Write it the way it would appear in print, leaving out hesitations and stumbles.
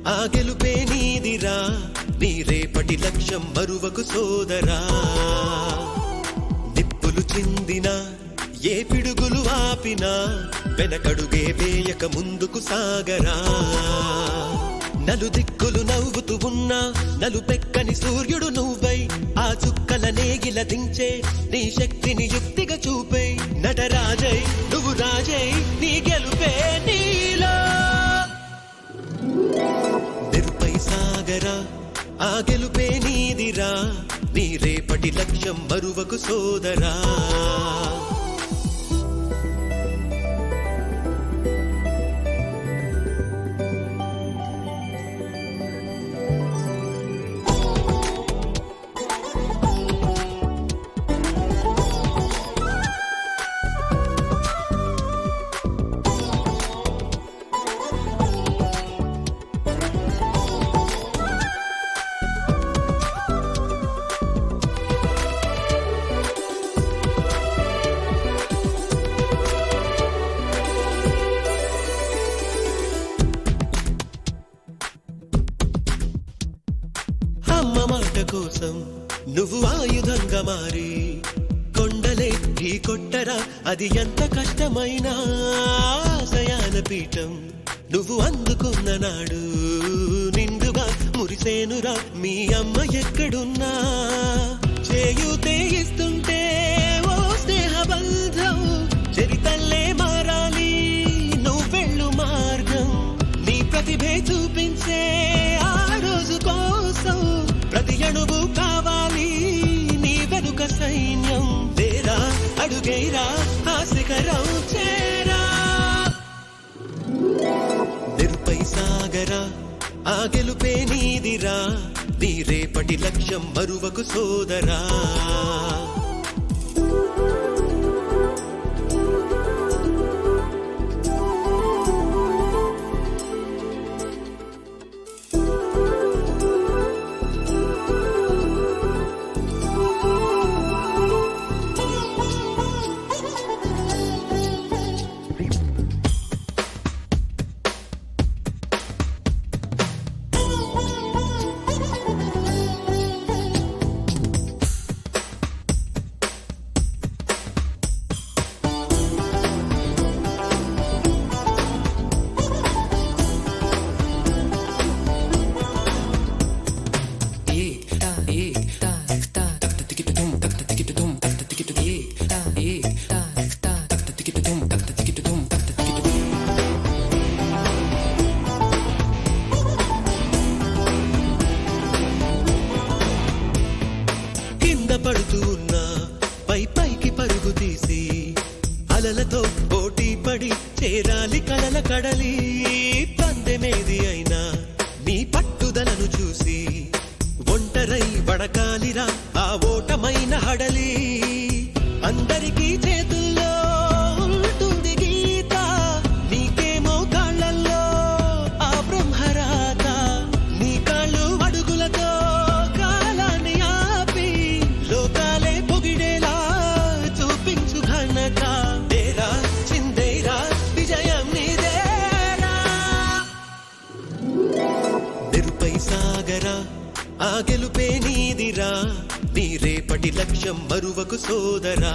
ఆ గెలుపే నీదిరా, నీ రేపటి లక్ష్యం మరువకు సోదరా. నిప్పులు చిందినా ఏ పిడుగులు ఆపినా వెనకడుగే వేయక ముందుకు సాగరా. నలుదిక్కులు నవ్వుతూ ఉన్నా నలుపెక్కని సూర్యుడు నువ్వై ఆ చుక్కల నేగిల దించే నీ శక్తిని యుక్తిగా చూపే. నటరాజై నువ్వు రాజై నీ గెలుపే నీలో. నిరుపై సాగరా, ఆ గెలుపే నీదిరా, నీ రేపటి లక్ష్యం మరువకు సోదరా. అమ్మ మాట కోసం నువ్వు ఆయుధంగా మారి కొండలే ఢీ కొట్టరా, అది ఎంత కష్టమైనా. ఆశయాల పీఠం నువ్వు అందుకున్న నాడు నిండుగా మురిసేనురా మీ అమ్మ ఎక్కడున్నా. చేయూతే ఇస్తుంటే ఓ స్నేహ బంధం చరితల్లే మారాలి నువ్వెళ్ళు మార్గం. నీ ప్రతిభే చూపించే ఆ రోజు కోసం ప్రతి అణువు కావాలి నీ వెనుక సైన్యం. వేరా అడుగైరా ఆ శిఖరం చేరా. నిరుపై సాగరా, ఆ గెలుపే నీదిరా, నీ రేపటి లక్ష్యం మరువకు సోదరా. పడుతూ ఉన్నా పై పైకి పరుగు తీసి అలలతో పోటీ పడి చేరాలి కలల కడలి. పందెమేది అయినా నీ పట్టుదలను చూసి ఒంటరై వడకాలిరా ఆ ఓటమైన హడలి. అందరికీ చేతుల్లో ఉంటుంది గీత, నీకేమో కాళ్ళల్లో ఆ బ్రహ్మరాత. నీ కాళ్ళు అడుగులతో కాలాన్ని ఆపి లోకాలే పొగిడేలా చూపించు ఘనత. తేరా చిందేరా విజయం నీదేరా. నిరుపై సాగరా, ఆ గెలుపే నీదిరా, నీ రేపటి లక్ష్యం మరువకు సోదరా.